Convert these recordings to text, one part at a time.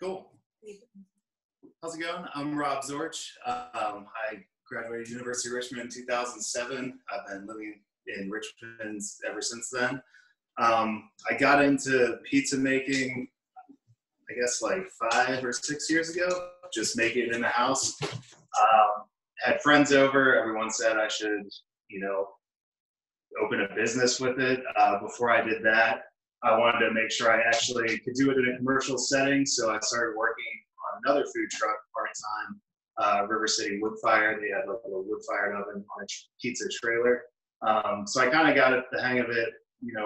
Cool. How's it going? I'm Rob Zorch. I graduated University of Richmond in 2007. I've been living in Richmond ever since then. I got into pizza making, I guess like 5 or 6 years ago, just making it in the house. Had friends over, everyone said I should, open a business with it. Before I did that, I wanted to make sure I actually could do it in a commercial setting, so I started working on another food truck part-time, River City Wood Fire. They had like a little wood-fired oven on a pizza trailer. So I kind of got the hang of it,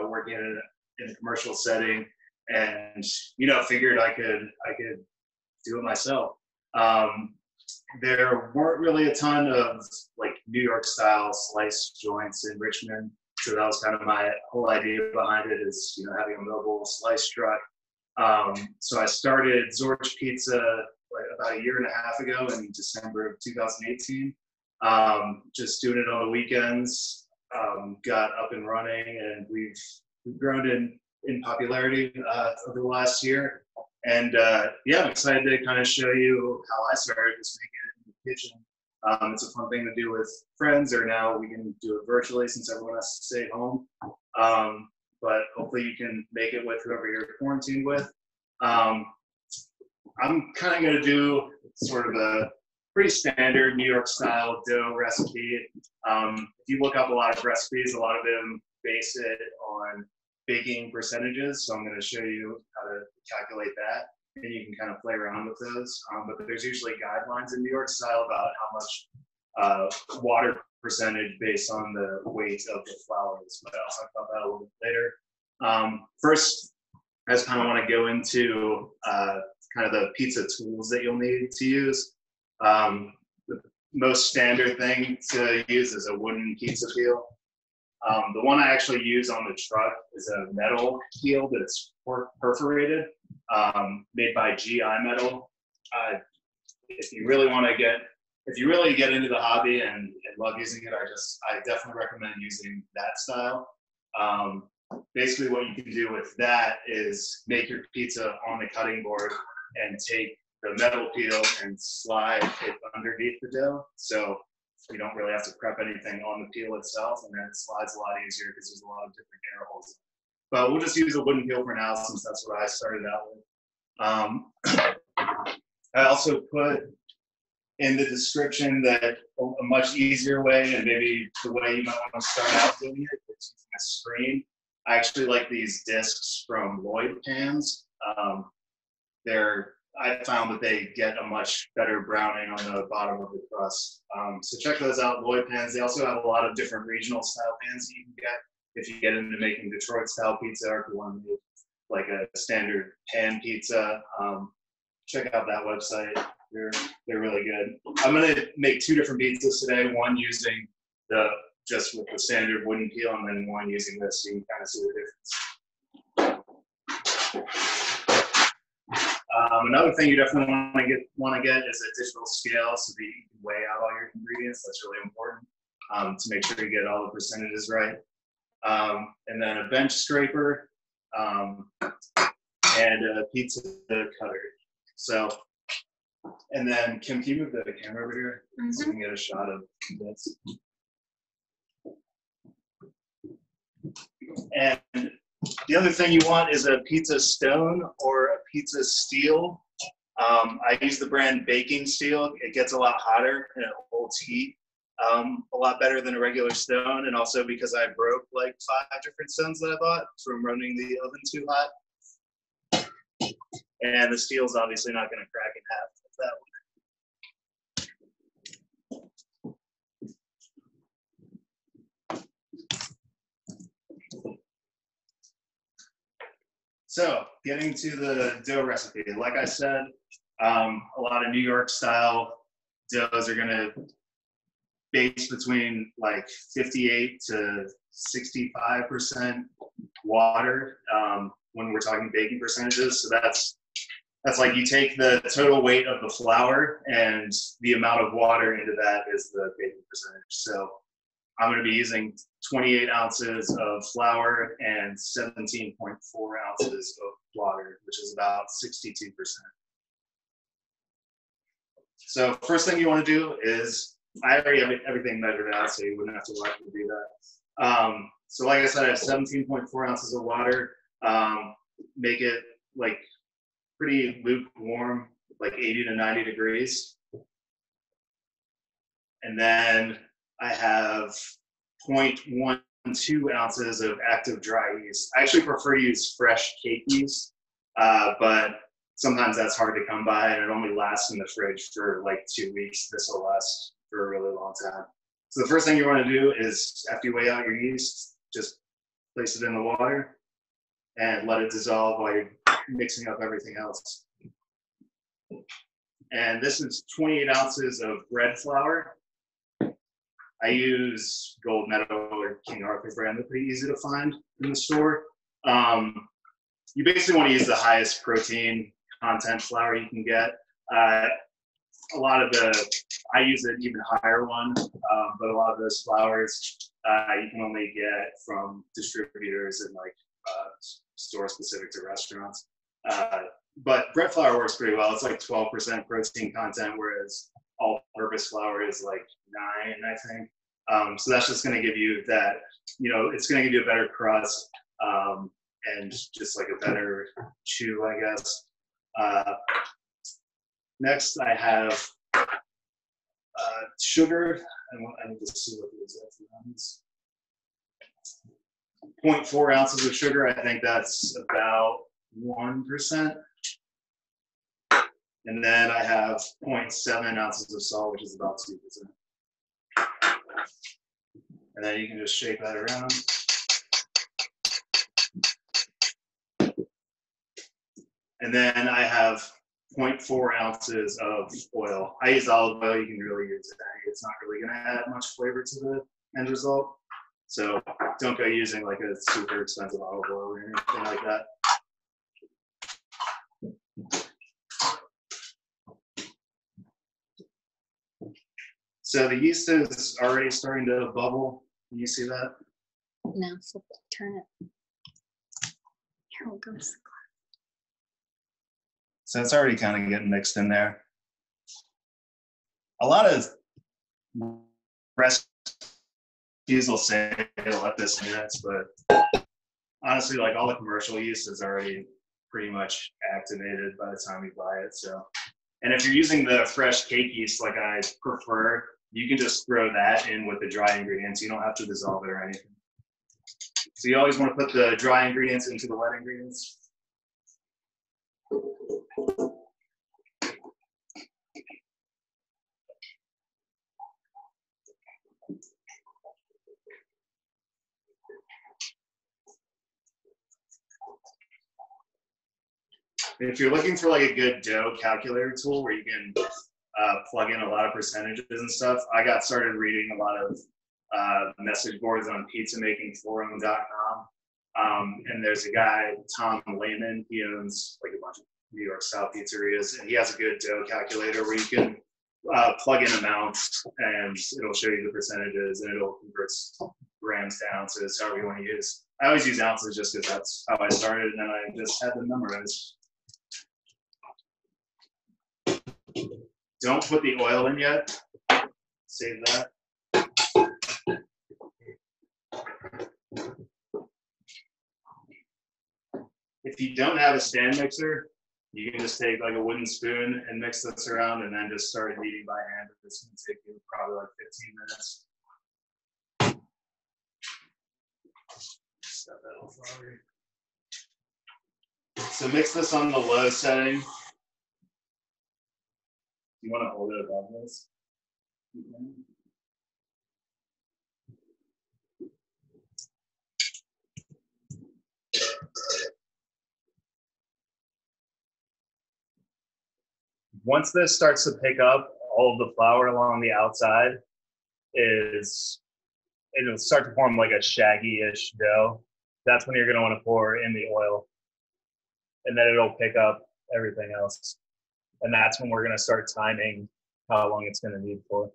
working in a commercial setting, and figured I could do it myself. There weren't really a ton of like New York style slice joints in Richmond, so that was kind of my whole idea behind it, is having a mobile slice truck. So I started Zorch Pizza about 1.5 years ago in December of 2018. Just doing it on the weekends. Got up and running, and we've grown in popularity over the last year. And I'm excited to kind of show you how I started just making it in the kitchen. It's a fun thing to do with friends, or now we can do it virtually since everyone has to stay home. But hopefully you can make it with whoever you're quarantined with. I'm kind of going to do sort of a pretty standard New York style dough recipe. If you look up a lot of recipes, a lot of them base it on baking percentages. So I'm going to show you how to calculate that, and you can kind of play around with those. But there's usually guidelines in New York style about how much water percentage based on the weight of the flours. But I'll talk about that a little bit later. First, I just kind of want to go into kind of the pizza tools that you'll need to use. The most standard thing to use is a wooden pizza peel. The one I actually use on the truck is a metal peel that's perforated, made by GI Metal. If you really get into the hobby and love using it, I definitely recommend using that style. Basically what you can do with that is make your pizza on the cutting board and take the metal peel and slide it underneath the dough. So you don't really have to prep anything on the peel itself, and then it slides a lot easier because there's a lot of different air holes. But we'll just use a wooden peel for now, since that's what I started out with. I also put in the description that a much easier way, and maybe the way you might want to start out doing it, is using a screen. I actually like these discs from Lloyd pans. I found that they get a much better browning on the bottom of the crust. So check those out, Lloyd pans. They also have a lot of different regional style pans that you can get if you get into making Detroit style pizza, or if you want to make like a standard pan pizza. Check out that website. They're really good. I'm gonna make 2 different pizzas today. One using just with the standard wooden peel, and then one using this, so you can kind of see the difference. Another thing you definitely want to get is a digital scale, so that you can weigh out all your ingredients. That's really important to make sure you get all the percentages right. And then a bench scraper and a pizza cutter. So, and then Kim, can you move the camera over here so we can get a shot of this? And the other thing you want is a pizza stone or a pizza steel. I use the brand baking steel. It gets a lot hotter and it holds heat a lot better than a regular stone. And also because I broke like 5 different stones that I bought from running the oven too hot. And the steel's obviously not going to crack in half with that one. So getting to the dough recipe, like I said, a lot of New York style doughs are going to base between like 58 to 65% water when we're talking baking percentages. So that's like you take the total weight of the flour, and the amount of water into that is the baking percentage. So I'm going to be using 28 ounces of flour and 17.4 ounces of water, which is about 62%. So first thing you want to do is, I already have everything measured out, so you wouldn't have to watch me do that. So like I said, I have 17.4 ounces of water. Make it like pretty lukewarm, like 80 to 90 degrees. And then I have 0.12 ounces of active dry yeast. I actually prefer to use fresh cake yeast, but sometimes that's hard to come by, and it only lasts in the fridge for like 2 weeks. This will last for a really long time. So the first thing you want to do is, after you weigh out your yeast, just place it in the water and let it dissolve while you're mixing up everything else. And this is 28 ounces of bread flour. I use Gold Medal or King Arthur brand. They're pretty easy to find in the store. You basically want to use the highest protein content flour you can get. A lot of I use an even higher one, but a lot of those flours you can only get from distributors and like stores specific to restaurants. But bread flour works pretty well. It's like 12% protein content, whereas all-purpose flour is like 9, I think. So that's just going to give you that, it's going to give you a better crust and just like a better chew, I guess. Next, I have sugar. I need to see what the exact amount is. 0.4 ounces of sugar. I think that's about 1%. And then I have 0.7 ounces of salt, which is about 2%. And then you can just shake that around. And then I have 0.4 ounces of oil. I use olive oil. You can really use it. It's not really going to add much flavor to the end result. So don't go using like a super expensive olive oil or anything like that. So the yeast is already starting to bubble. Can you see that? No, so turn it. Here we go. So it's already kind of getting mixed in there. A lot of recipes will say they'll let this minutes, but honestly, like all the commercial yeast is already pretty much activated by the time you buy it. So, and if you're using the fresh cake yeast like I prefer, you can just throw that in with the dry ingredients. You don't have to dissolve it or anything. So you always want to put the dry ingredients into the wet ingredients. If you're looking for like a good dough calculator tool where you can plug in a lot of percentages and stuff, I got started reading a lot of message boards on pizzamakingforum.com. And there's a guy, Tom Lehman, he owns like a bunch of New York style pizzerias, and he has a good dough calculator where you can plug in amounts and it'll show you the percentages and it'll convert grams to ounces, however you want to use. I always use ounces just because that's how I started, and then I just had them memorized. Don't put the oil in yet. Save that. If you don't have a stand mixer, you can just take like a wooden spoon and mix this around and then just start kneading by hand. It's going to take you probably like 15 minutes. Step that off already. So mix this on the low setting. You want to hold it above this? Once this starts to pick up all of the flour along the outside, it'll start to form like a shaggy-ish dough. That's when you're going to want to pour in the oil. And then it'll pick up everything else. And that's when we're going to start timing how long it's going to knead for.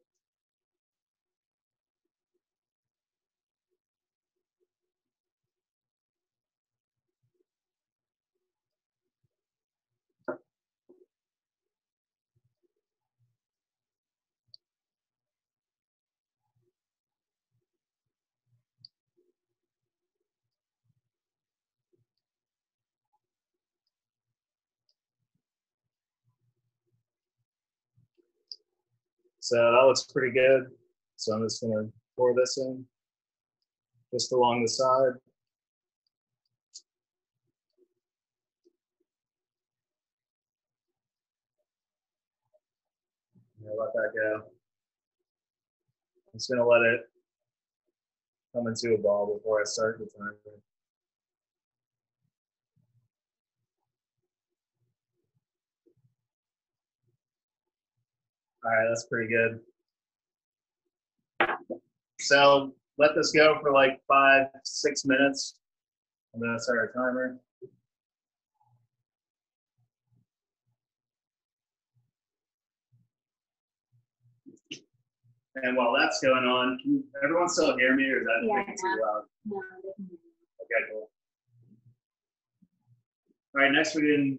So that looks pretty good. So I'm just gonna pour this in just along the side. Let that go. I'm just gonna let it come into a ball before I start the timer. All right, that's pretty good. So let this go for like 5-6 minutes. I'm gonna start a timer. And while that's going on, can everyone still hear me, or is that making it too loud? No. Okay, cool. All right, next we can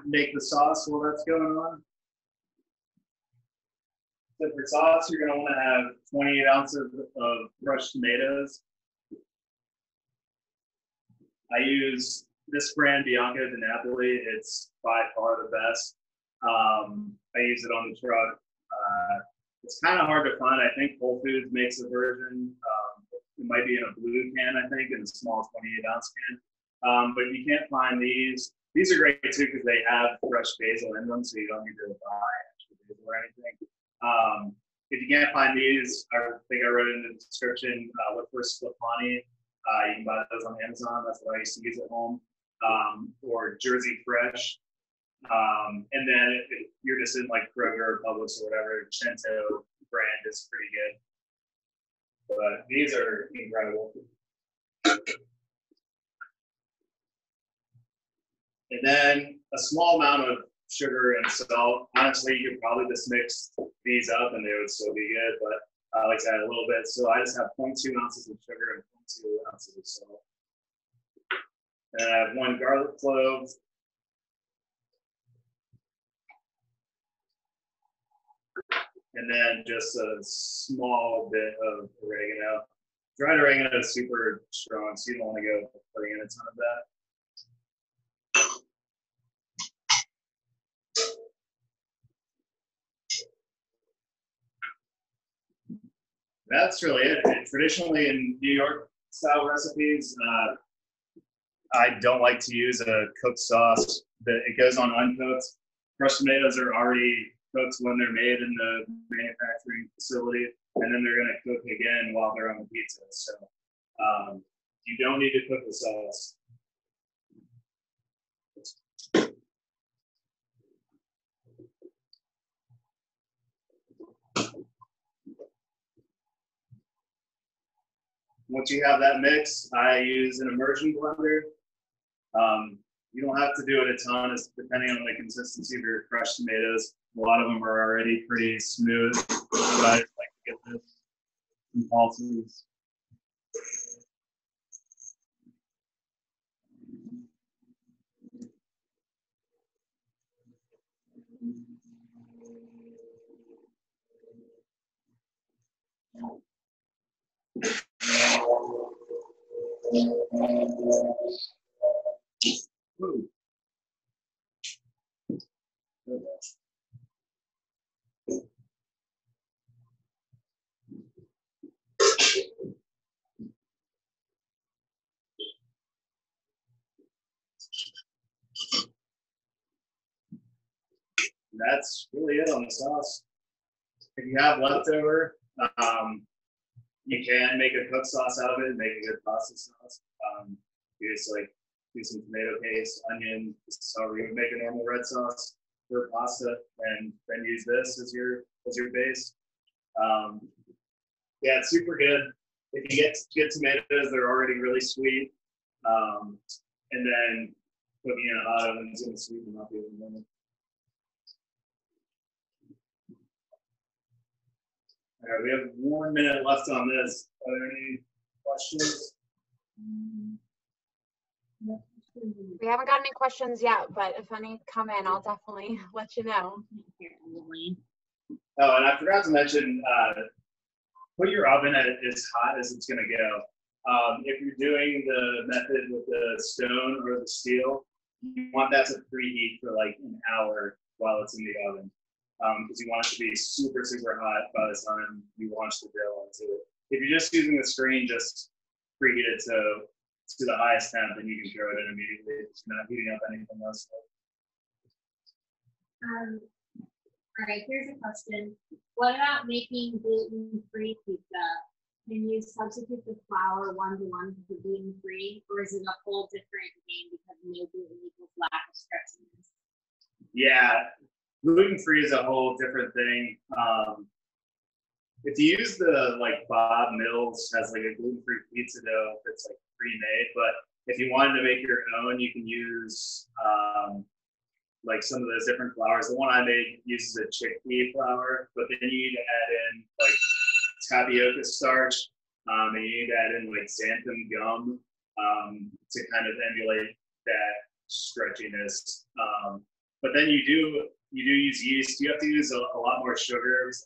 make the sauce while that's going on. So for sauce, you're gonna wanna have 28 ounces of crushed tomatoes. I use this brand, Bianco di Napoli. It's by far the best. I use it on the truck. It's kind of hard to find. I think Whole Foods makes a version. It might be in a blue can, I think, in a small 28-ounce can. But you can't find these. These are great too because they have fresh basil in them, so you don't need to buy extra basil or anything. If you can't find these, I think I wrote it in the description. Look for Sclafani. You can buy those on Amazon. That's what I used to use at home. Or Jersey Fresh. And then if you're just in like Kroger or Publix or whatever, Cento brand is pretty good. But these are incredible. And then a small amount of sugar and salt. Honestly, you could probably just mix these up and they would still be good, but I like to add a little bit. So I just have 0.2 ounces of sugar and 0.2 ounces of salt. And I have 1 garlic clove. And then just a small bit of oregano. Dried oregano is super strong, so you don't want to go putting in a ton of that. That's really it. Traditionally in New York style recipes, I don't like to use a cooked sauce. It goes on uncooked. Crushed tomatoes are already cooked when they're made in the manufacturing facility, and then they're going to cook again while they're on the pizza. So you don't need to cook the sauce. Once you have that mix, I use an immersion blender. You don't have to do it a ton, it's depending on the consistency of your crushed tomatoes. A lot of them are already pretty smooth, but I just like to get this some pulses. Ooh. That's really it on the sauce. If you have leftover, you can make a cooked sauce out of it and make a good pasta sauce. You just like do some tomato paste, onion, so you would make a normal red sauce for pasta, and then use this as your base. Yeah, it's super good. If you get tomatoes, they're already really sweet, and then cooking in a hot oven is going to sweeten them up even more. All right, we have 1 minute left on this. Are there any questions? We haven't got any questions yet, but if any come in, I'll definitely let you know. Oh, and I forgot to mention, put your oven at as hot as it's going to go. If you're doing the method with the stone or the steel, you want that to preheat for like an hour while it's in the oven. because you want it to be super, super hot by the time you launch the dough onto it. If you're just using the screen, just preheat it to the highest temp, and you can throw it in immediately. It's not heating up anything else. All right, here's a question. What about making gluten-free pizza? Can you substitute the flour 1-to-1 for gluten-free, or is it a whole different game because no gluten equals lack of stretchiness? Yeah, gluten-free is a whole different thing. If you use the Bob Mills has like a gluten-free pizza dough that's like pre-made, but if you wanted to make your own, you can use like some of those different flours. The one I made uses a chickpea flour, but then you need to add in like tapioca starch, and you need to add in like xanthan gum to kind of emulate that stretchiness. But then you do use yeast. You have to use a lot more sugars,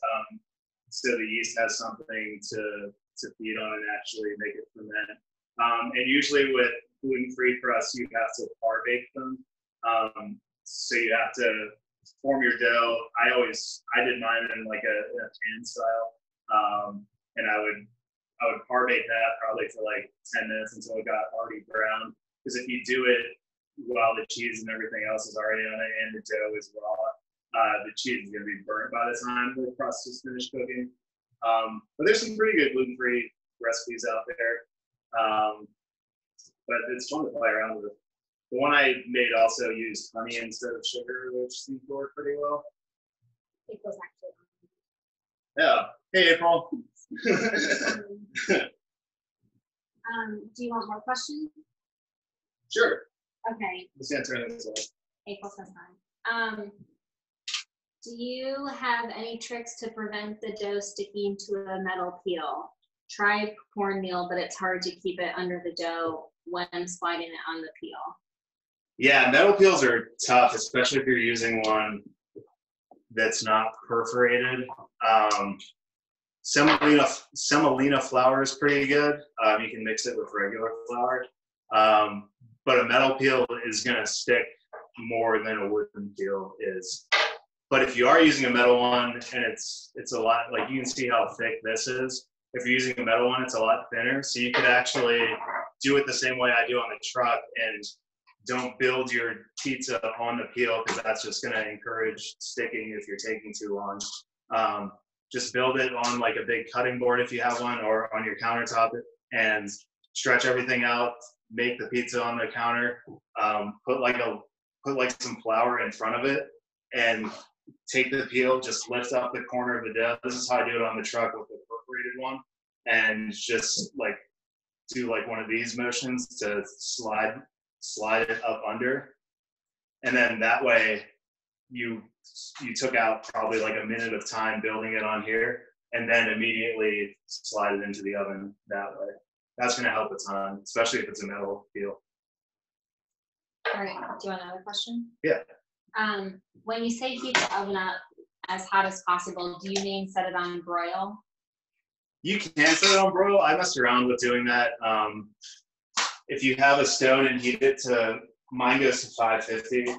so the yeast has something to feed on and actually make it ferment. And usually with gluten-free crusts, you have to par bake them. So you have to form your dough. I did mine in like a pan style, and I would par bake that probably for like 10 minutes until it got already brown. Because if you do it while the cheese and everything else is already on it and the dough is raw, the cheese is going to be burnt by the time the crust is finished cooking. But there's some pretty good gluten-free recipes out there. But it's fun to play around with. The one I made also used honey instead of sugar, which seemed to work pretty well. April's actually Yeah. Hey, April. do you want more questions? Sure. Okay, Let's answer this one. April says hi. Do you have any tricks to prevent the dough sticking to a metal peel? Try cornmeal, but it's hard to keep it under the dough when sliding it on the peel. Yeah, metal peels are tough, especially if you're using one that's not perforated. Semolina flour is pretty good. You can mix it with regular flour. But a metal peel is going to stick more than a wooden peel is. But if you are using a metal one, and it's a lot, like you can see how thick this is. If you're using a metal one, it's a lot thinner. So you could actually do it the same way I do on the truck, and don't build your pizza on the peel, because that's just going to encourage sticking if you're taking too long. Just build it on like a big cutting board if you have one, or on your countertop, and stretch everything out. Make the pizza on the counter. Put like some flour in front of it, and take the peel. Just lift up the corner of the dough. This is how I do it on the truck with the perforated one, and just like do like one of these motions to slide it up under, and then that way you took out probably like a minute of time building it on here, and then immediately slide it into the oven that way. That's going to help a ton, especially if it's a metal peel. All right, do you want another question? Yeah. When you say heat the oven up as hot as possible, do you mean set it on broil? You can set it on broil. I messed around with doing that. If you have a stone and heat it to, mine goes to 550.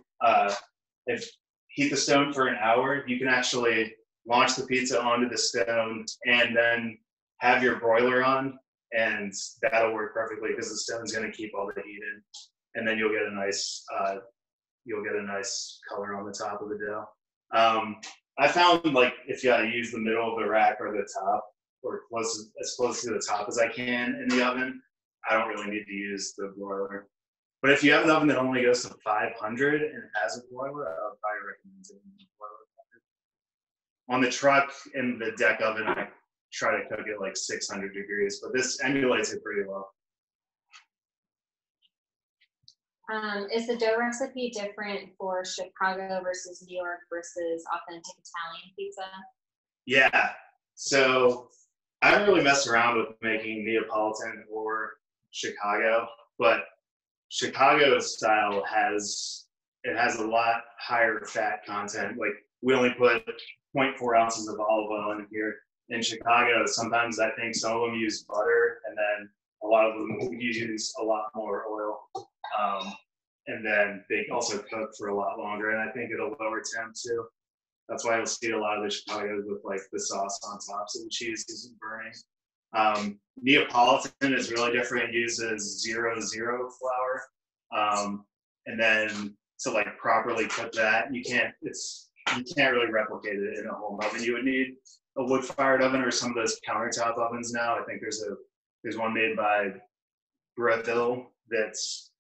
If heat the stone for an hour, you can actually launch the pizza onto the stone and then have your broiler on, and that'll work perfectly because the stone's going to keep all the heat in, and then you'll get a nice color on the top of the dough. I found like if you use the middle of the rack or the top, or as close to the top as I can in the oven, I don't really need to use the broiler. But if you have an oven that only goes to 500 and has a broiler, I would probably recommend using the broiler. On the truck in the deck oven, I try to cook it like 600 degrees, but this emulates it pretty well. Is the dough recipe different for Chicago versus New York versus authentic Italian pizza? Yeah, so I haven't really messed around with making Neapolitan or Chicago, but Chicago style has a lot higher fat content. Like we only put 0.4 ounces of olive oil in here. In Chicago, sometimes I think some of them use butter, and then a lot of them use a lot more oil. And then they also cook for a lot longer, and I think at a lower temp too. That's why you'll see a lot of the Chicago's with like the sauce on top, so the cheese isn't burning. Neapolitan is really different. It uses 0-0 flour, and then to like properly cook that, you can't really replicate it in a home oven. You would need a wood-fired oven or some of those countertop ovens now. I think there's one made by Breville that's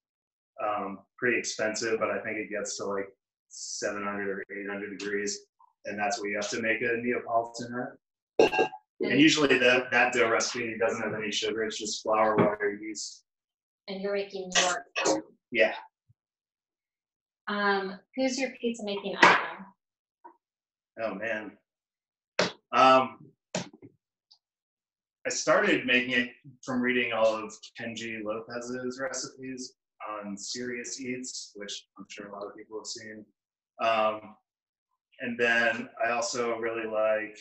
pretty expensive, but I think it gets to like 700 or 800 degrees, and that's what you have to make a Neapolitan at. And usually that dough recipe doesn't have any sugar. It's just flour, water, yeast. And you're making your. Yeah. Who's your pizza making idol? Oh man. I started making it from reading all of Kenji Lopez's recipes on Serious Eats, which I'm sure a lot of people have seen. And then I also really like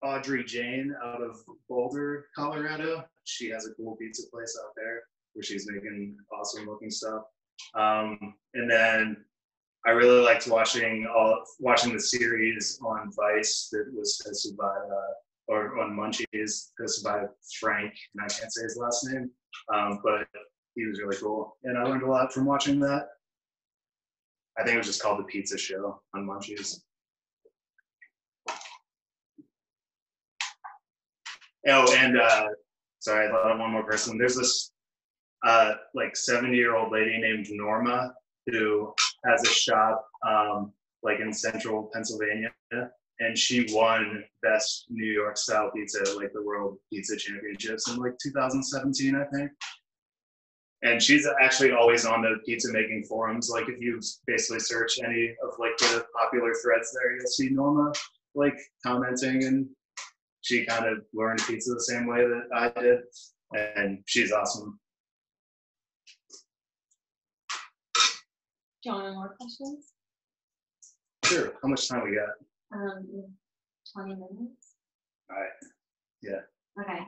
Audrey Jane out of Boulder, Colorado. She has a cool pizza place out there where she's making awesome looking stuff. And then I really liked watching the series on Vice that was hosted by, or on Munchies, hosted by Frank, and I can't say his last name, but he was really cool. And I learned a lot from watching that. I think it was just called The Pizza Show on Munchies. Oh, and sorry, I thought of one more person. There's this like 70-year-old lady named Norma who has a shop like in central Pennsylvania, and she won Best New York Style Pizza at like the World Pizza Championships in like 2017, I think. And she's actually always on the pizza making forums. Like if you basically search any of like the popular threads there, you'll see Norma like commenting, and she kind of learned pizza the same way that I did, and she's awesome. Do you want any more questions? Sure. How much time we got? 20 minutes. All right. Yeah. Okay.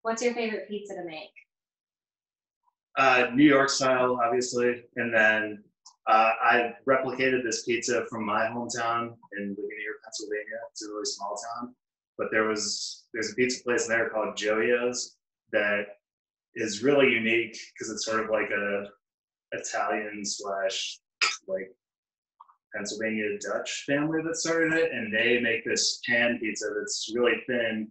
What's your favorite pizza to make? New York style, obviously, and then I replicated this pizza from my hometown in Ligonier, Pennsylvania. It's a really small town, but there's a pizza place there called Joio's that is really unique because it's sort of like a Italian / like Pennsylvania Dutch family that started it, and they make this pan pizza that's really thin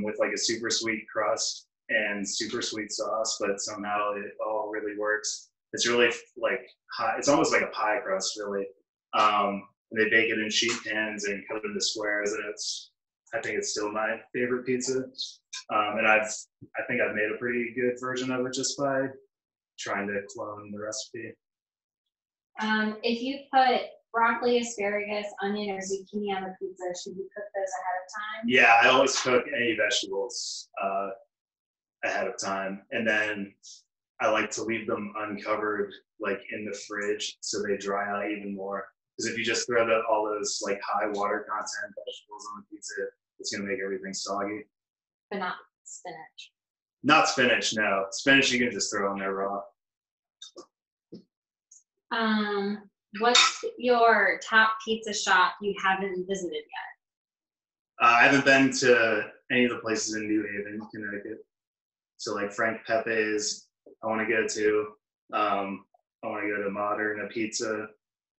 with like a super sweet crust and super sweet sauce, but somehow it all really works. It's really like hot. It's almost like a pie crust, really. And they bake it in sheet pans and cut it into squares, and I think it's still my favorite pizza. And I think I've made a pretty good version of it just by trying to clone the recipe. If you put broccoli, asparagus, onion, or zucchini on the pizza, should you cook those ahead of time? Yeah, I always cook any vegetables ahead of time, and then I like to leave them uncovered, like in the fridge, so they dry out even more. Because if you just throw all those like high water content vegetables on the pizza, it's gonna make everything soggy. But not spinach. Not spinach, no. Spinach you can just throw in there raw. What's your top pizza shop you haven't visited yet? I haven't been to any of the places in New Haven, Connecticut. So like Frank Pepe's, I want to go to. I want to go to Modern Pizza,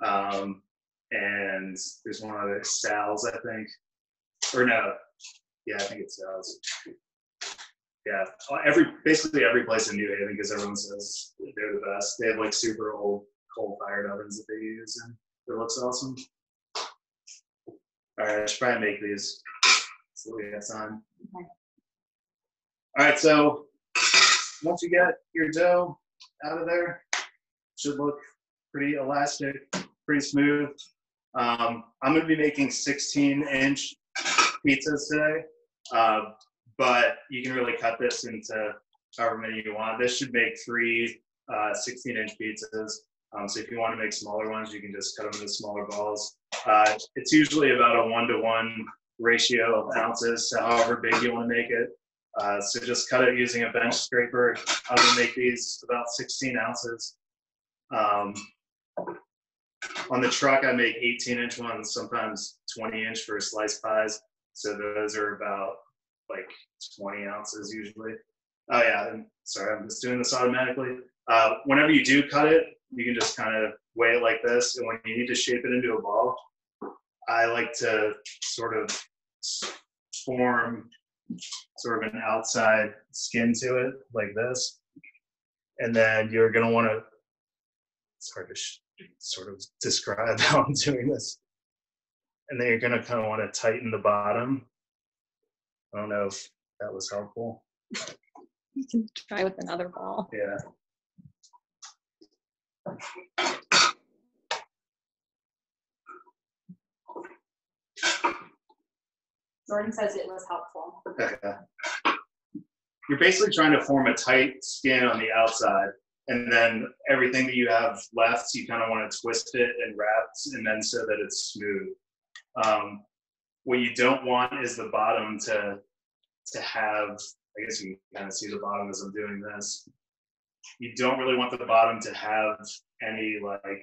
and there's one other, Sal's, I think. Or no, yeah, I think it's Sal's. Yeah, basically every place in New Haven, because everyone says they're the best. They have like super old coal-fired ovens that they use, and it looks awesome. All right, I should probably make these so we have time. Okay. All right, so once you get your dough out of there, it should look pretty elastic, pretty smooth. I'm going to be making 16-inch pizzas today, but you can really cut this into however many you want. This should make 3 16-inch pizzas. So if you want to make smaller ones, you can just cut them into smaller balls. It's usually about a 1-to-1 ratio of ounces to however big you want to make it. So just cut it using a bench scraper. I'm going to make these about 16 ounces. On the truck, I make 18-inch ones, sometimes 20-inch for sliced pies. So those are about like 20 ounces usually. Oh yeah, and sorry, I'm just doing this automatically. Whenever you do cut it, you can just kind of weigh it like this. And when you need to shape it into a ball, I like to sort of form sort of an outside skin to it like this. And then you're gonna wanna, it's hard to sort of describe how I'm doing this. And then you're gonna kind of wanna tighten the bottom. I don't know if that was helpful. You can try with another ball. Yeah. Jordan says it was helpful. Okay. You're basically trying to form a tight skin on the outside, and then everything that you have left, you kind of want to twist it and wrap, and then so that it's smooth. What you don't want is the bottom to have, I guess you can kind of see the bottom as I'm doing this. You don't really want the bottom to have any like,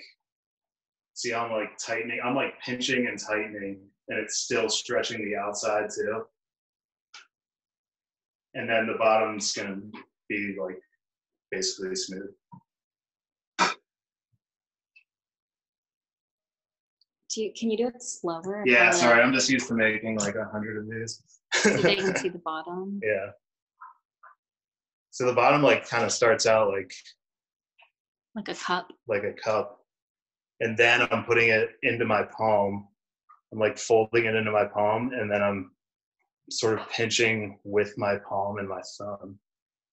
see how I'm like tightening, I'm like pinching and tightening, and it's still stretching the outside too. And then the bottom's gonna be like basically smooth. Can you do it slower? Yeah, sorry, I'm just used to making like 100 of these. So they can see the bottom. Yeah. So the bottom like kind of starts out like a cup. Like a cup. And then I'm putting it into my palm. I'm like folding it into my palm, and then I'm sort of pinching with my palm and my thumb.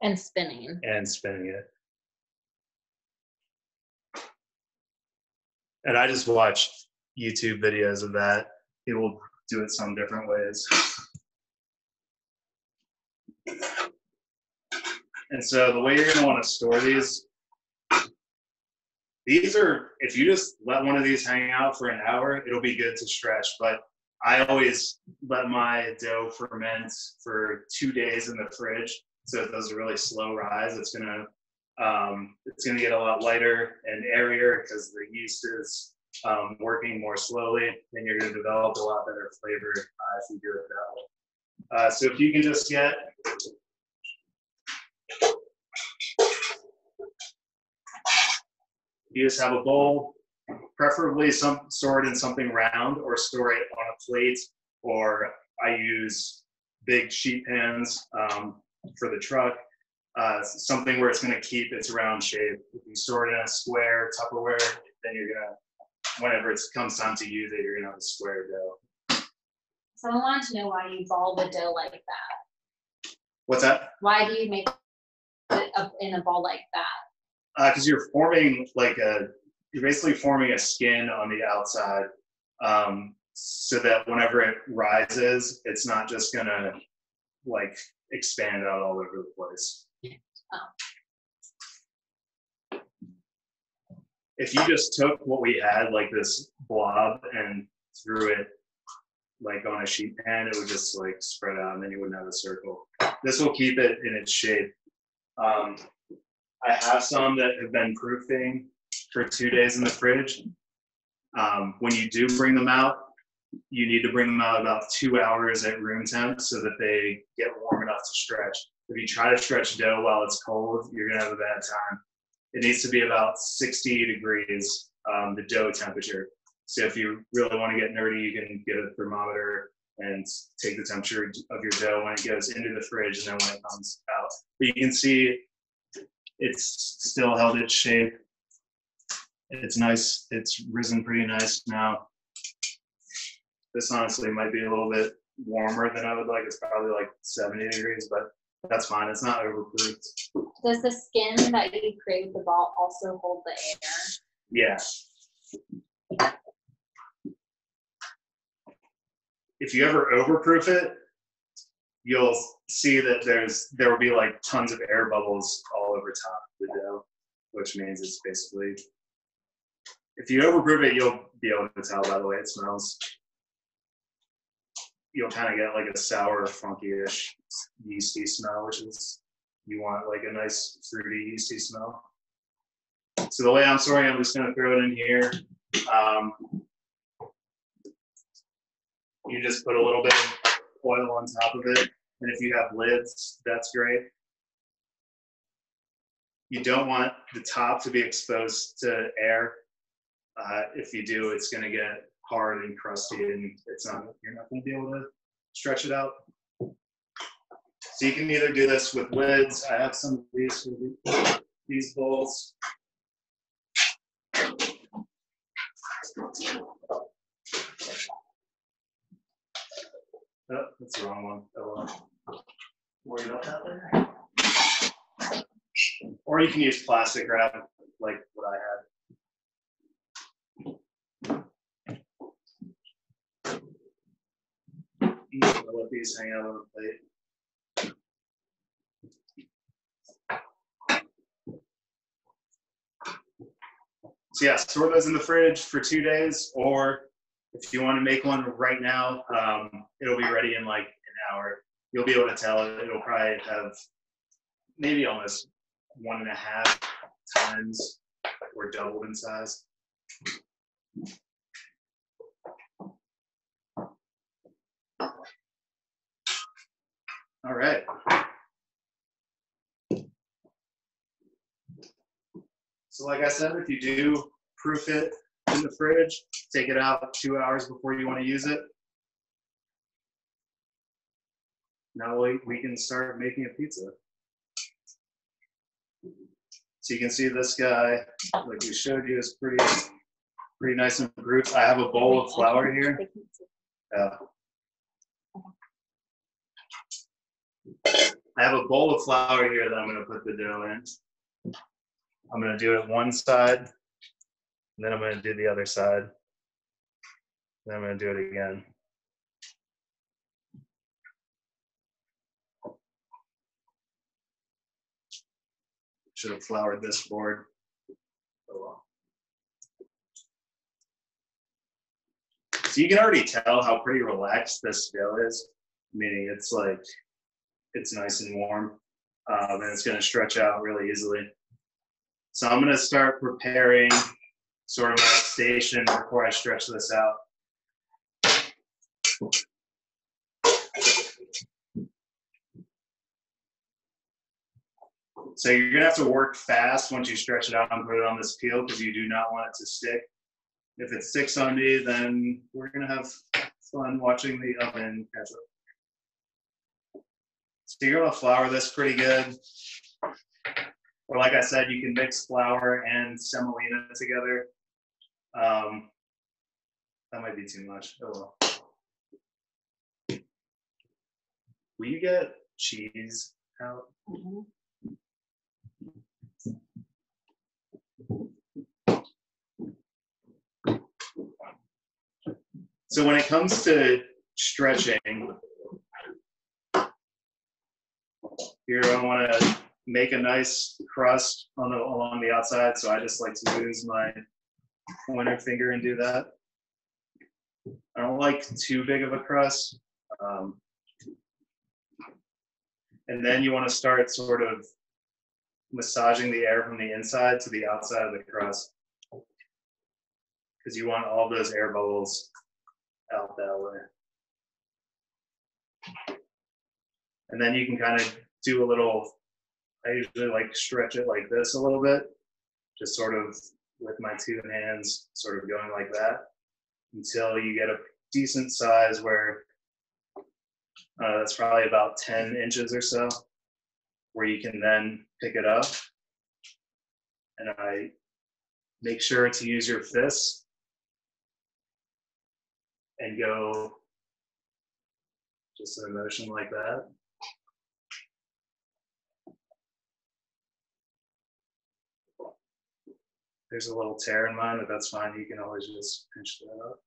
And spinning. And spinning it. And I just watched YouTube videos of that. People do it some different ways. And so the way you're gonna want to store these are, if you just let one of these hang out for an hour, it'll be good to stretch. But I always let my dough ferment for 2 days in the fridge. So it does a really slow rise. It's gonna get a lot lighter and airier because the yeast is working more slowly, and you're gonna develop a lot better flavor if you do it that way. So if you can just get, you just have a bowl, preferably store it in something round, or store it on a plate, or I use big sheet pans for the truck, something where it's gonna keep its round shape. If you store it in a square Tupperware, then you're gonna, whenever it comes time to use it, you're gonna have a square dough. Someone wanted to know why you ball the dough like that. What's that? Why do you make it up in a ball like that? Because you're forming you're basically forming a skin on the outside, so that whenever it rises, it's not just gonna like expand out all over the place. Oh. If you just took what we had, like this blob, and threw it like on a sheet pan, it would just like spread out, and then you wouldn't have a circle. This will keep it in its shape. I have some that have been proofing for 2 days in the fridge. When you do bring them out, you need to bring them out about 2 hours at room temp so that they get warm enough to stretch. If you try to stretch dough while it's cold, you're gonna have a bad time. It needs to be about 60 degrees, the dough temperature. So if you really want to get nerdy, you can get a thermometer and take the temperature of your dough when it goes into the fridge and then when it comes out. But you can see it's still held its shape. It's nice. It's risen pretty nice now. This honestly might be a little bit warmer than I would like. It's probably like 70 degrees, but that's fine. It's not overproofed. Does the skin that you create with the ball also hold the air? Yeah. If you ever overproof it, you'll see that there will be like tons of air bubbles all over top of the dough, which means it's basically, if you overproof it, you'll be able to tell by the way it smells. You'll kind of get like a sour, funky-ish, yeasty smell, which is, you want like a nice fruity, yeasty smell. So the way I'm storing, I'm just gonna throw it in here. You just put a little bit of oil on top of it, and if you have lids, that's great. You don't want the top to be exposed to air. If you do, it's going to get hard and crusty, and you're not going to be able to stretch it out. So you can either do this with lids. I have some of these for these bowls. Oh, that's the wrong one. Oh, well. Worry about that later. Or you can use plastic wrap like what I had. I'll let these hang out on the plate. So yeah, store those in the fridge for 2 days, or if you want to make one right now, it'll be ready in like an hour. You'll be able to tell it. It'll probably have maybe almost 1.5 times or doubled in size. All right. So like I said, if you do proof it in the fridge, take it out 2 hours before you want to use it. Now we can start making a pizza. So you can see this guy, like we showed you, is pretty nice and proofed. I have a bowl of flour here. I have a bowl of flour here that I'm going to put the dough in. I'm going to do it one side, and then I'm going to do the other side. Then I'm going to do it again. Should have floured this board. Oh well. So you can already tell how pretty relaxed this dough is, meaning it's like, it's nice and warm, and it's going to stretch out really easily. So I'm going to start preparing sort of my station before I stretch this out. So you're going to have to work fast once you stretch it out and put it on this peel, because you do not want it to stick. If it sticks on me, then we're going to have fun watching the oven catch up. So you're going to flour this pretty good. Or like I said, you can mix flour and semolina together. That might be too much. Oh well. Will you get cheese out? Mm-hmm. So when it comes to stretching, you're going to want to make a nice crust along the outside. So I just like to use my pointer finger and do that. I don't like too big of a crust. And then you want to start sort of massaging the air from the inside to the outside of the crust, because you want all those air bubbles out that way. And then you can kind of do a little, I usually like stretch it like this a little bit, just sort of with my 2 hands, sort of going like that, until you get a decent size where that's probably about 10 inches or so, where you can then pick it up. And I make sure to use your fists and go just in a motion like that. There's a little tear in mine, but that's fine. You can always just pinch that up.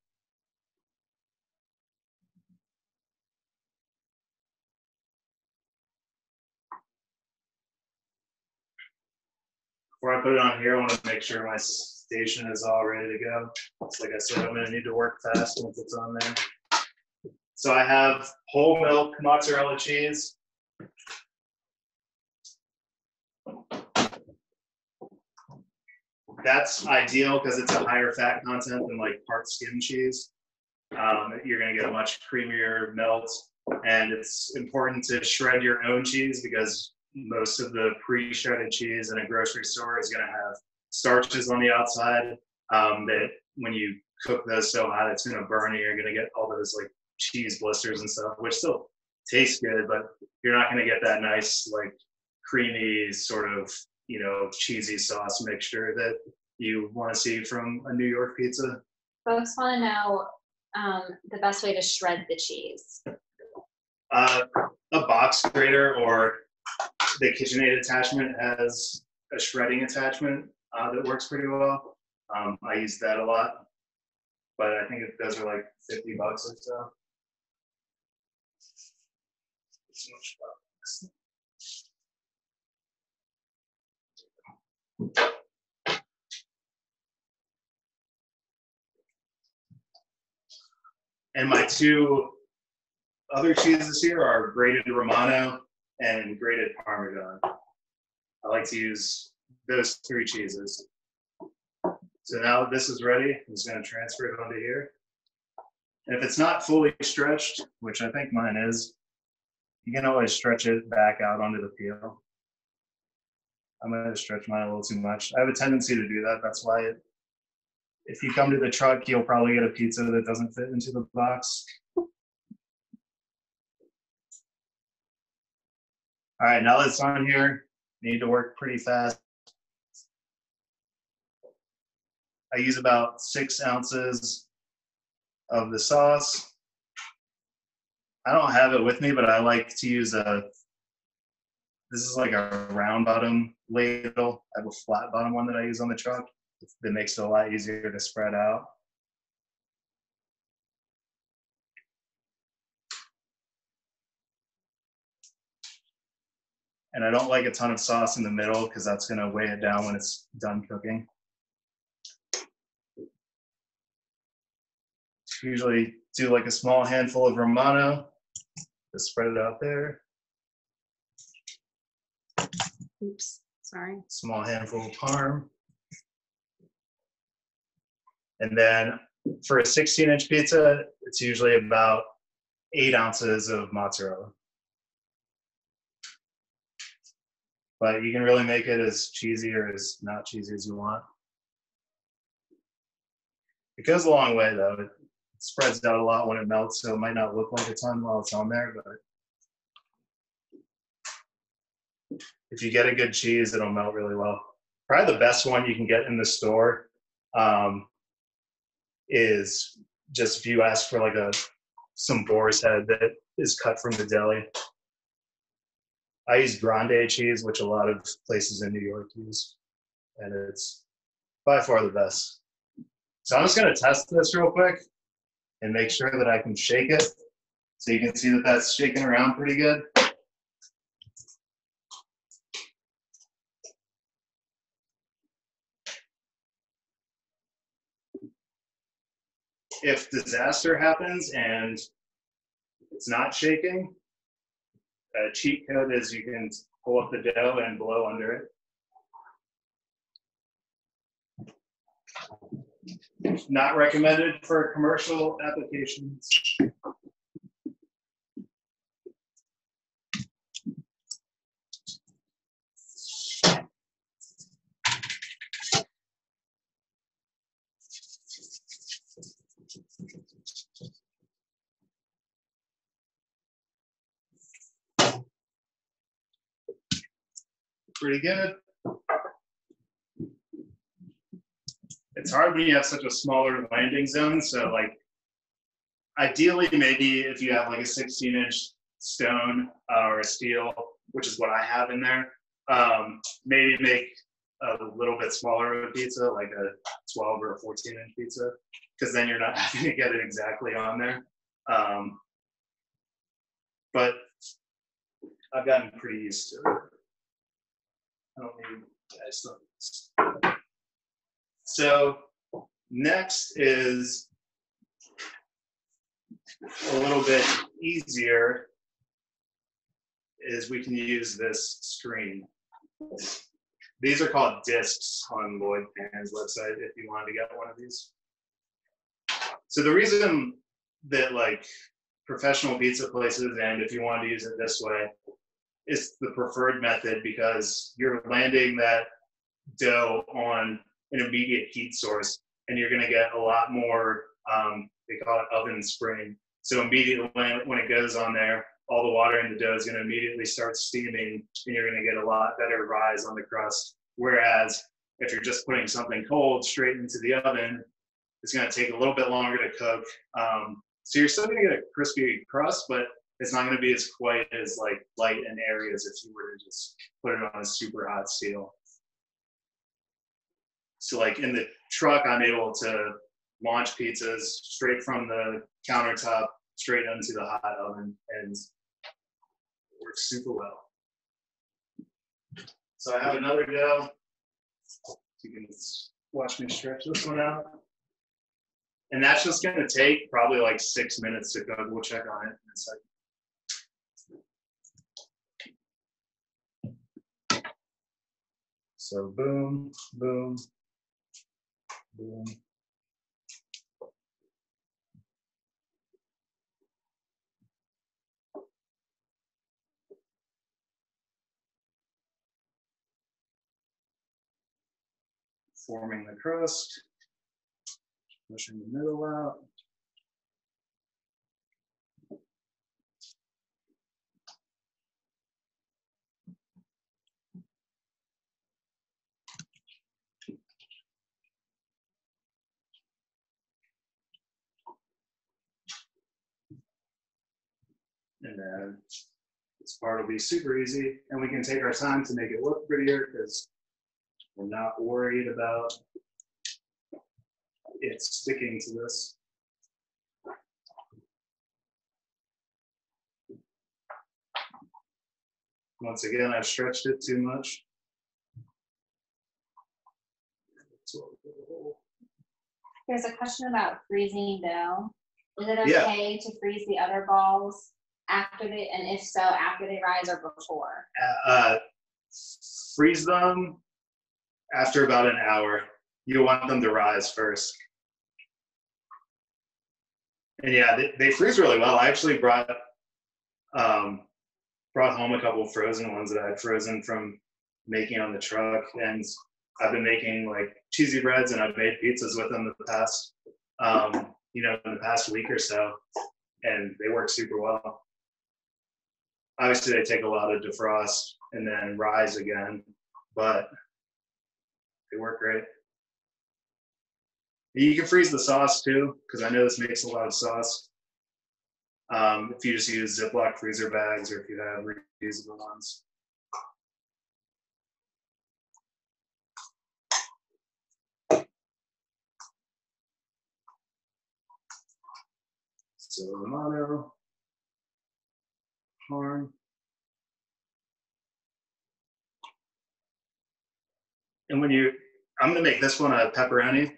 Before I put it on here, I want to make sure my station is all ready to go. So like I said, I'm going to need to work fast once it's on there. So I have whole milk mozzarella cheese. That's ideal because it's a higher fat content than like part skim cheese. You're going to get a much creamier melt, and it's important to shred your own cheese because most of the pre-shredded cheese in a grocery store is going to have starches on the outside that when you cook those so hot it's going to burn you. You're going to get all those like cheese blisters and stuff, which still tastes good, but you're not going to get that nice like creamy sort of, you know, cheesy sauce mixture that you want to see from a New York pizza. Folks want to know the best way to shred the cheese. A box grater or the KitchenAid attachment has a shredding attachment that works pretty well. I use that a lot, but I think those are like $50 or so. And my two other cheeses here are grated Romano and grated Parmesan. I like to use those three cheeses. So now this is ready. I'm just going to transfer it onto here. And if it's not fully stretched, which I think mine is, you can always stretch it back out onto the peel. I'm going to stretch mine a little too much. I have a tendency to do that. That's why if you come to the truck, you'll probably get a pizza that doesn't fit into the box. All right, now that it's on here, need to work pretty fast. I use about 6 ounces of the sauce. I don't have it with me, but I like to use this is like a round bottom ladle. I have a flat bottom one that I use on the truck. That makes it a lot easier to spread out. And I don't like a ton of sauce in the middle because that's going to weigh it down when it's done cooking. Usually do like a small handful of Romano, just spread it out there. Oops, sorry. Small handful of Parm. And then for a 16-inch pizza, it's usually about 8 ounces of mozzarella. But you can really make it as cheesy or as not cheesy as you want. It goes a long way though. It spreads out a lot when it melts, so it might not look like a ton while it's on there, but if you get a good cheese, it'll melt really well. Probably the best one you can get in the store is just if you ask for like some boar's head that is cut from the deli. I use grande cheese, which a lot of places in New York use, and it's by far the best. So I'm just going to test this real quick and make sure that I can shake it. So you can see that that's shaking around pretty good. If disaster happens and it's not shaking, a cheat code is you can pull up the dough and blow under it. Not recommended for commercial applications. Pretty good. It's hard when you have such a smaller landing zone. So like, ideally, maybe if you have like a 16-inch stone or a steel, which is what I have in there, maybe make a little bit smaller of a pizza, like a 12 or a 14-inch pizza, because then you're not having to get it exactly on there. But I've gotten pretty used to it. I don't need this. So next is a little bit easier, is we can use this screen. These are called discs on Lloyd Pan's website if you wanted to get one of these. So the reason that like professional pizza places, and if you want to use it this way, is the preferred method because you're landing that dough on an immediate heat source and you're going to get a lot more, they call it oven spring. So immediately when it goes on there, all the water in the dough is going to immediately start steaming and you're going to get a lot better rise on the crust. Whereas if you're just putting something cold straight into the oven, it's going to take a little bit longer to cook. So you're still going to get a crispy crust, but it's not going to be as quite as like light and airy as if you were to just put it on a super hot steel. So like in the truck, I'm able to launch pizzas straight from the countertop straight into the hot oven, and it works super well. So I have another dough. You can watch me stretch this one out. And that's just going to take probably like 6 minutes to cook. We'll check on it in a second. So boom, boom, boom. Forming the crust, pushing the middle out. And then this part will be super easy, and we can take our time to make it look prettier because we're not worried about it sticking to this. Once again, I've stretched it too much. There's a question about freezing dough. Is it Yeah. okay to freeze the other balls after they, and if so, after they rise or before? Freeze them after about an hour. You want them to rise first. And yeah, they freeze really well. I actually brought home a couple of frozen ones that I had frozen from making on the truck, and I've been making like cheesy breads, and I've made pizzas with them the past, in the past week or so, and they work super well. Obviously, they take a lot of defrost and then rise again, but they work great. You can freeze the sauce too, because I know this makes a lot of sauce. If you just use Ziploc freezer bags or if you have reusable ones. So Romano, Harm. And I'm gonna make this one a pepperoni.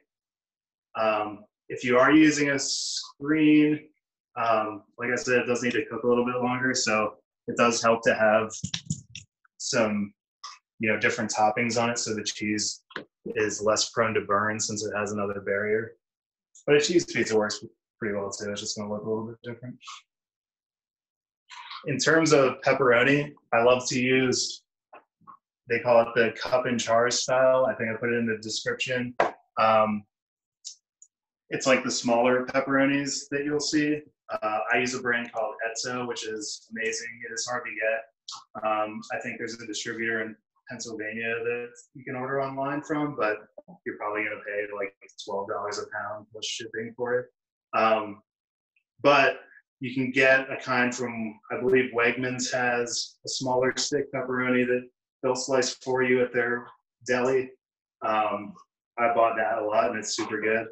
If you are using a screen, like I said, it does need to cook a little bit longer, so it does help to have some, different toppings on it, so the cheese is less prone to burn since it has another barrier. But a cheese pizza works pretty well too. It's just gonna look a little bit different. In terms of pepperoni, I love to use, they call it the cup and char style. I think I put it in the description. It's like the smaller pepperonis that you'll see. I use a brand called Etzo, which is amazing. It is hard to get. I think there's a distributor in Pennsylvania that you can order online from, but you're probably gonna pay like $12 a pound plus shipping for it. But you can get a kind from, I believe Wegmans has a smaller stick pepperoni that they'll slice for you at their deli. I bought that a lot and it's super good.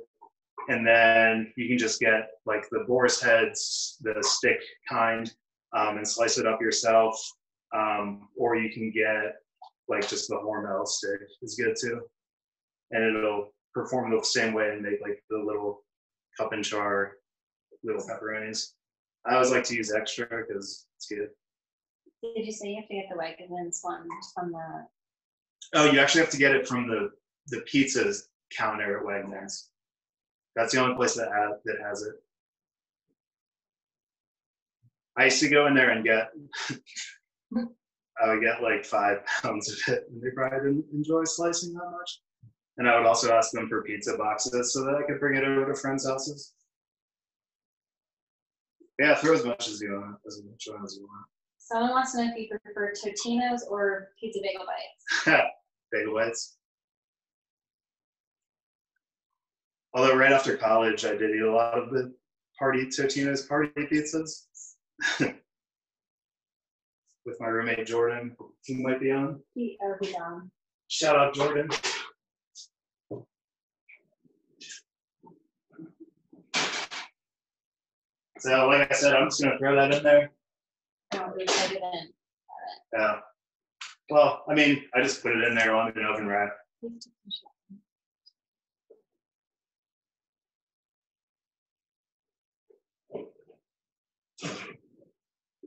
And then you can just get like the boar's heads, the stick kind, and slice it up yourself. Or you can get like just the Hormel stick is good too. And it'll perform the same way and make like the little cup and char little pepperonis. I always like to use extra because it's good. Did you say you have to get the Wegmans one from the Oh, you actually have to get it from the pizza counter at Wegmans. That's the only place that has it. I used to go in there and I would get like 5 pounds of it, and they probably didn't enjoy slicing that much. And I would also ask them for pizza boxes so that I could bring it over to friends' houses. Yeah, throw as much as you want, as much as you want. Someone wants to know if you prefer Totino's or Pizza Bagel Bites. Bagel bites. Although right after college, I did eat a lot of the Totino's party pizzas with my roommate Jordan, who might be on. He's on. Shout out Jordan. So, like I said, I'm just gonna throw that in there. No, I didn't. Yeah. Well, I mean, I just put it in there on an oven rack.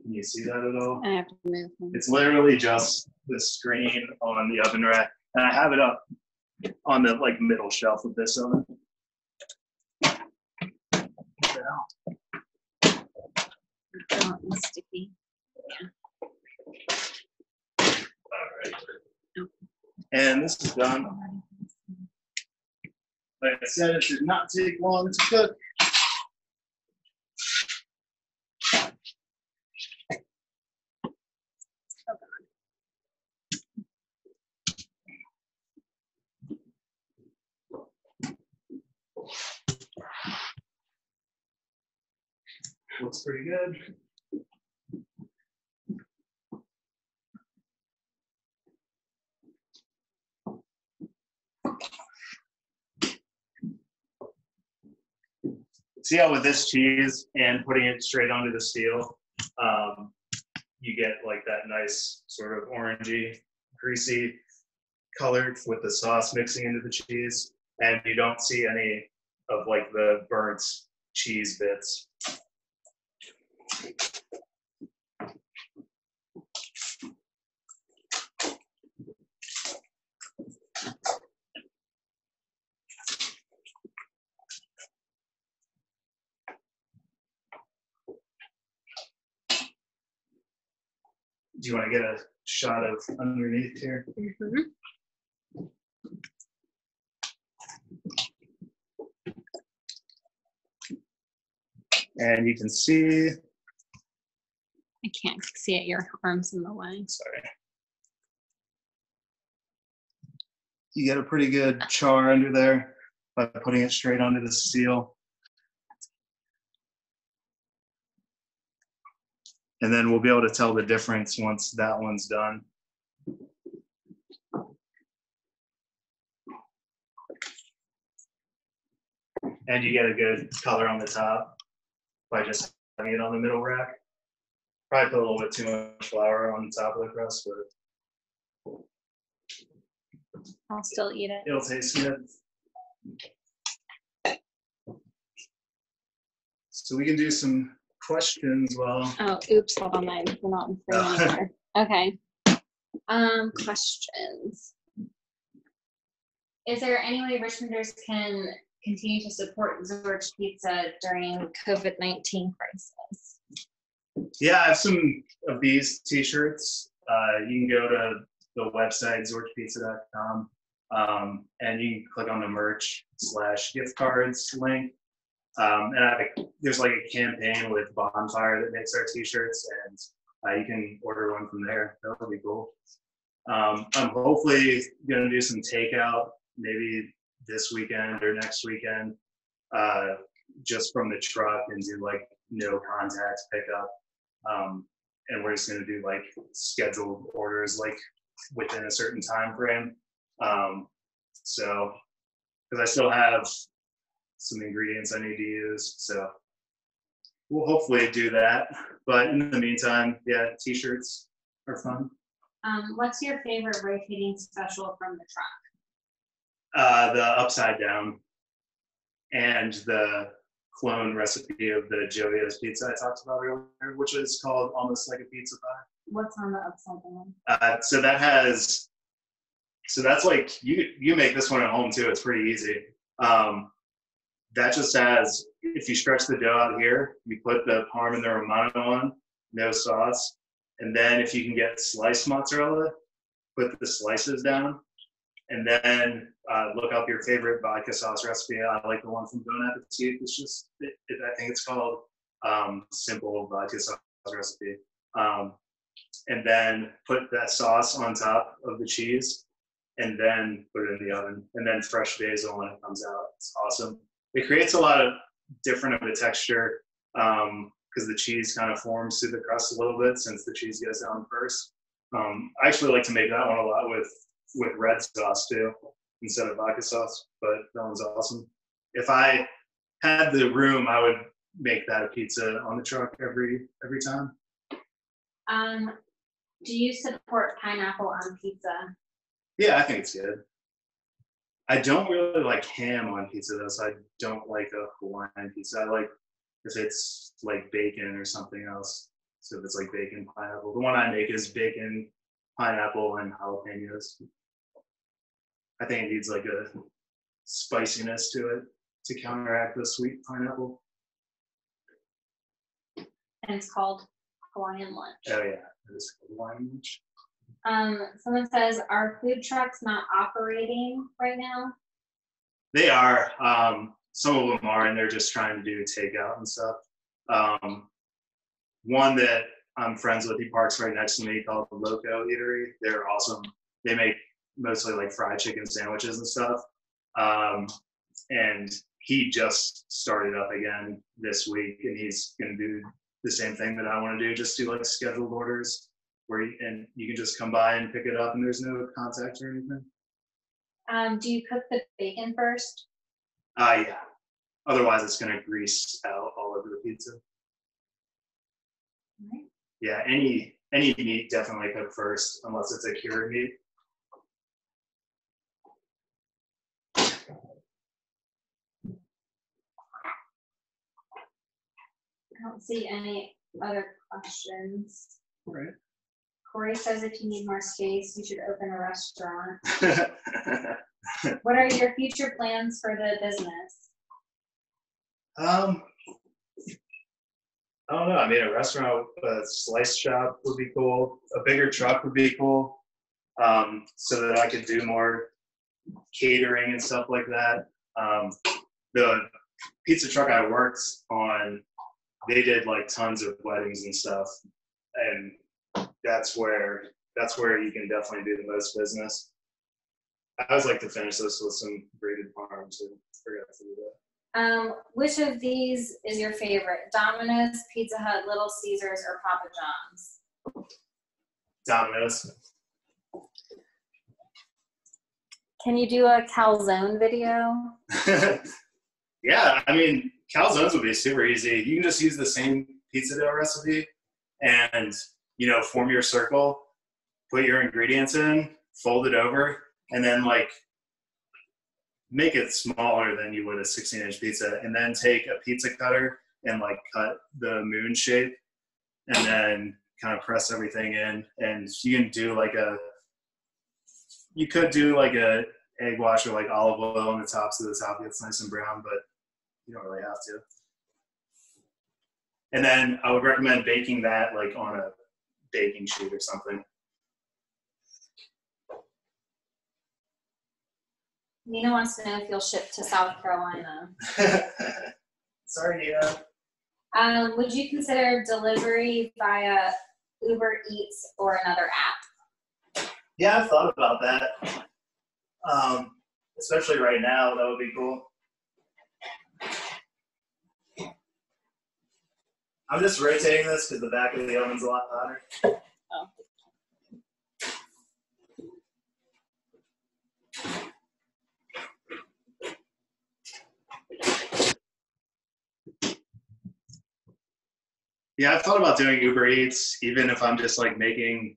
Can you see that at all? I have to move them. It's literally just the screen on the oven rack, and I have it up on the like middle shelf of this oven. Oh, it's sticky. All right. And this is done. Like I said, it should not take long to cook. Looks pretty good. See how with this cheese and putting it straight onto the steel, you get like that nice sort of orangey, greasy color with the sauce mixing into the cheese, and you don't see any of like the burnt cheese bits. Do you want to get a shot of underneath here? Mm-hmm. And you can see, I can't see it. Your arm's in the way. sorry. You get a pretty good char under there by putting it straight onto the steel. And then we'll be able to tell the difference once that one's done. And you get a good color on the top by just having it on the middle rack. Probably put a little bit too much flour on the top of the crust, but I'll still eat it. it'll taste good. So we can do some questions while. Oh, oops, hold on, we're not in frame anymore. Okay. Questions. Is there any way Richmonders can continue to support Zorch Pizza during COVID-19 crisis? Yeah, I have some of these t-shirts. You can go to the website, zorchpizza.com, and you can click on the merch/gift cards link. And there's like a campaign with Bonfire that makes our t-shirts, and you can order one from there. That'll be cool. I'm hopefully gonna do some takeout maybe this weekend or next weekend, just from the truck, and do like no contact pickup. And we're just gonna do like scheduled orders like within a certain time frame. So, because I still have some ingredients I need to use, so we'll hopefully do that. But in the meantime, yeah, t-shirts are fun. What's your favorite rotating special from the truck? The upside down and the clone recipe of the Joey's pizza I talked about earlier, which is called Almost Like a Pizza Pie. What's on the upside down? So that has So that's like, you make this one at home too. It's pretty easy. That just has, if you stretch the dough out here, you put the Parm and the Romano on, no sauce. And then if you can get sliced mozzarella, put the slices down. And then look up your favorite vodka sauce recipe. I like the one from Bon Appetit. It's just, I think it's called simple vodka sauce recipe. And then put that sauce on top of the cheese and then put it in the oven. And then fresh basil when it comes out. It's awesome. It creates a lot of different of a texture because the cheese kind of forms through the crust a little bit since the cheese goes down first. I actually like to make that one a lot with red sauce too instead of vodka sauce, but that one's awesome. If I had the room, I would make that a pizza on the truck every time. Do you support pineapple on pizza? Yeah, I think it's good. I don't really like ham on pizza though, so I don't like a Hawaiian pizza. I like if it's like bacon or something else. So if it's like bacon, pineapple. The one I make is bacon, pineapple, and jalapenos. I think it needs like a spiciness to it to counteract the sweet pineapple. And it's called Hawaiian lunch. Oh yeah, it is Hawaiian lunch. Someone says, are food trucks not operating right now? They are. Some of them are, and they're just trying to do takeout and stuff. One that I'm friends with, he parks right next to me, called the Loco Eatery. They're awesome. They make mostly like fried chicken sandwiches and stuff. And he just started up again this week, and he's going to do the same thing that I want to do, just do like scheduled orders where you can just come by and pick it up and there's no contact or anything. Do you cook the bacon first? Yeah. Otherwise it's going to grease out all over the pizza. Right. Yeah, any meat definitely cook first, unless it's a cured meat. I don't see any other questions. All right. Corey says if you need more space, you should open a restaurant. What are your future plans for the business? I don't know. I mean, a restaurant, a slice shop would be cool. A bigger truck would be cool, so that I could do more catering and stuff like that. The pizza truck I worked on, they did like tons of weddings and stuff, and that's where you can definitely do the most business. I always like to finish this with some grated parm too. Forgot to do that. Which of these is your favorite? Domino's, Pizza Hut, Little Caesars, or Papa John's? Domino's. Can you do a calzone video? Yeah, I mean, calzones would be super easy. You can just use the same pizza dough recipe and, form your circle, put your ingredients in, fold it over, and then like make it smaller than you would a 16-inch pizza, and then take a pizza cutter and like cut the moon shape and then kind of press everything in. And you can do you could do like a egg wash or like olive oil on the top so the top gets nice and brown, but you don't really have to. And then I would recommend baking that like on a baking sheet or something. Nina wants to know if you'll ship to South Carolina. Sorry, Nina. Would you consider delivery via Uber Eats or another app? Yeah, I've thought about that. Especially right now, that would be cool. I'm just rotating this because the back of the oven's a lot hotter. Oh. Yeah, I've thought about doing Uber Eats, even if I'm just like making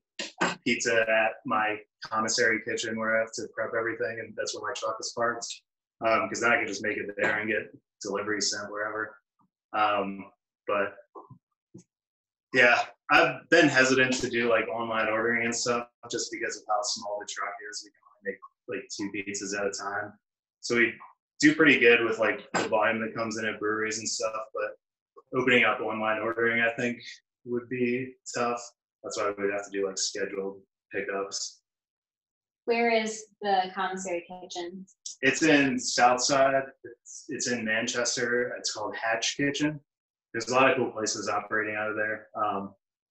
pizza at my commissary kitchen where I have to prep everything, and that's where my truck is parked. Because then I can just make it there and get deliveries sent wherever. But yeah, I've been hesitant to do like online ordering and stuff just because of how small the truck is. We can only make like 2 pizzas at a time. So we do pretty good with like the volume that comes in at breweries and stuff, but opening up online ordering, I think, would be tough. That's why we'd have to do like scheduled pickups. Where is the commissary kitchen? It's in Southside. It's in Manchester. It's called Hatch Kitchen. There's a lot of cool places operating out of there,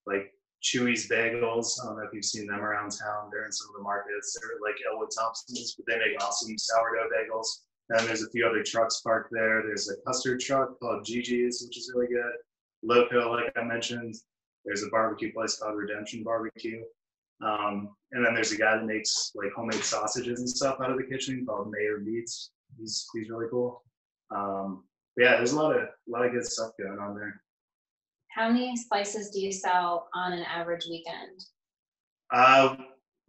like Chewy's Bagels. I don't know if you've seen them around town. They're in some of the markets. They're like Elwood Thompson's, but they make awesome sourdough bagels. And there's a few other trucks parked there. There's a custard truck called Gigi's, which is really good. Loco, like I mentioned. There's a barbecue place called Redemption Barbecue. And then there's a guy that makes like homemade sausages and stuff out of the kitchen called Mayor Meats. He's really cool. But yeah, there's a lot of good stuff going on there. How many slices do you sell on an average weekend?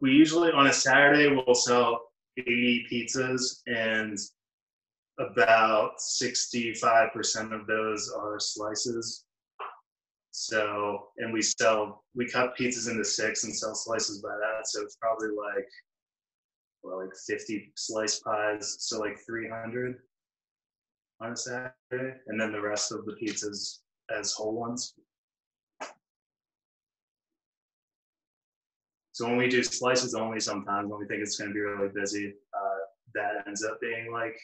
We usually on a Saturday we'll sell 80 pizzas, and about 65% of those are slices. So, and we cut pizzas into 6 and sell slices by that. So it's probably like 50 slice pies. So like 300 on a Saturday. And then the rest of the pizzas as whole ones. So when we do slices only sometimes, when we think it's going to be really busy, that ends up being like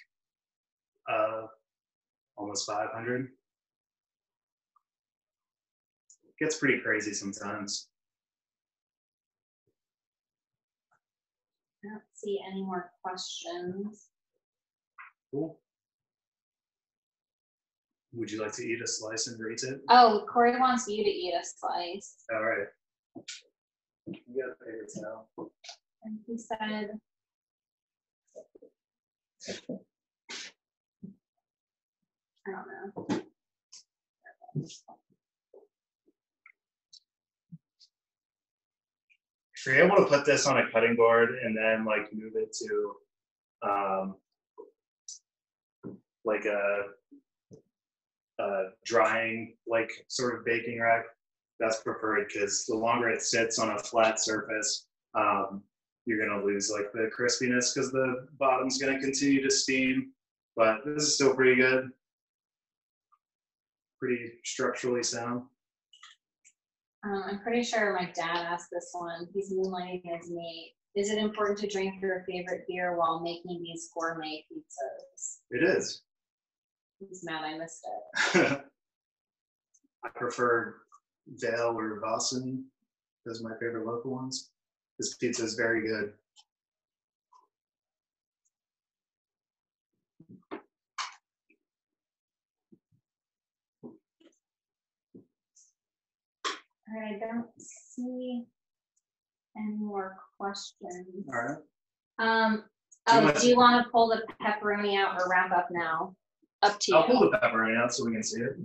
almost 500. Gets pretty crazy sometimes. I don't see any more questions. Cool. Would you like to eat a slice and rate it? Oh, Corey wants you to eat a slice. All right. You got a paper towel. And he said, I don't know. If you're able to put this on a cutting board and then like move it to like a drying, like sort of baking rack, that's preferred, because the longer it sits on a flat surface, you're gonna lose like the crispiness because the bottom's gonna continue to steam. But this is still pretty good, pretty structurally sound. I'm pretty sure my dad asked this one. He's moonlighting as me. Is it important to drink your favorite beer while making these gourmet pizzas? It is. He's mad I missed it. I prefer Vale or Vossen. Those are my favorite local ones. This pizza is very good. All right, I don't see any more questions. All right. Do you want to pull the pepperoni out or wrap up now? Up to you. I'll pull the pepperoni out so we can see it.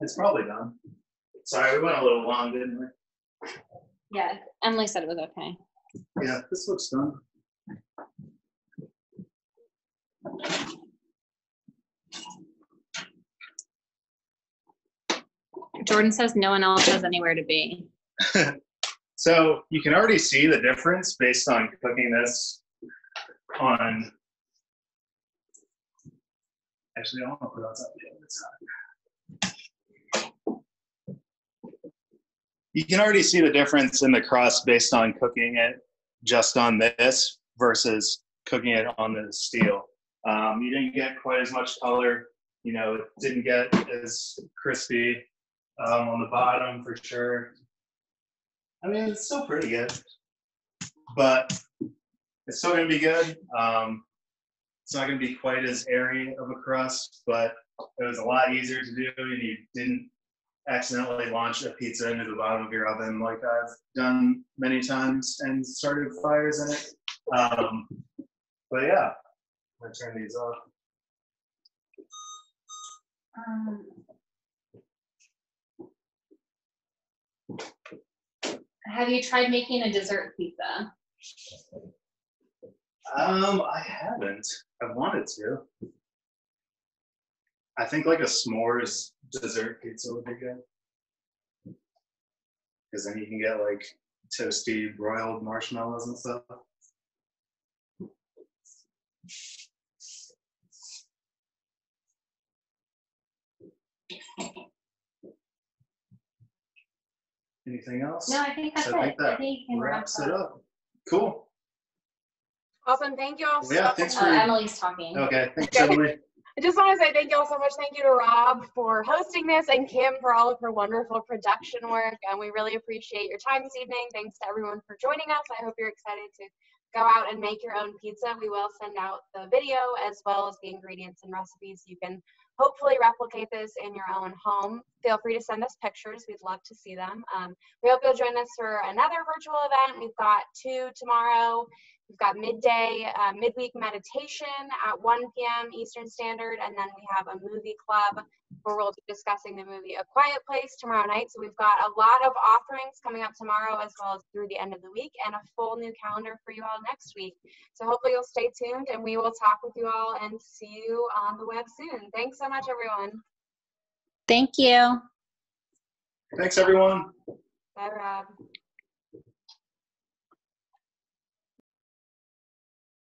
It's probably done. Sorry, we went a little long, didn't we? Yeah. Emily said it was okay. Yeah, this looks done. Jordan says no one else has anywhere to be. So you can already see the difference based on cooking this on. Actually, I want to put it outside the other side. You can already see the difference in the crust based on cooking it just on this versus cooking it on the steel. You didn't get quite as much color. You know, it didn't get as crispy on the bottom for sure. I mean, it's still pretty good, but it's still going to be good. It's not going to be quite as airy of a crust, but it was a lot easier to do, and you didn't accidentally launch a pizza into the bottom of your oven like I've done many times and started fires in it. But yeah, I'm going to turn these off. Have you tried making a dessert pizza? I haven't. I wanted to. I think like a s'mores dessert pizza would be good. Because then you can get like toasty broiled marshmallows and stuff. Anything else? No, I think that's So I it. think that I think you can wrap wraps it up. Cool. Awesome. Thank you all so Yeah, much. thanks Oh, for. Emily's talking. Okay, thanks, Okay. Emily. I just want to say thank you all so much. Thank you to Rob for hosting this and Kim for all of her wonderful production work. And we really appreciate your time this evening. Thanks to everyone for joining us. I hope you're excited to go out and make your own pizza. We will send out the video as well as the ingredients and recipes. You can hopefully replicate this in your own home. Feel free to send us pictures. We'd love to see them. We hope you'll join us for another virtual event. We've got 2 tomorrow. We've got midweek meditation at 1 p.m. Eastern Standard, and then we have a movie club where we'll be discussing the movie A Quiet Place tomorrow night. So we've got a lot of offerings coming up tomorrow as well as through the end of the week, and a full new calendar for you all next week. So hopefully you'll stay tuned, and we will talk with you all and see you on the web soon. Thanks so much, everyone. Thank you. Thanks, everyone. Bye, Rob.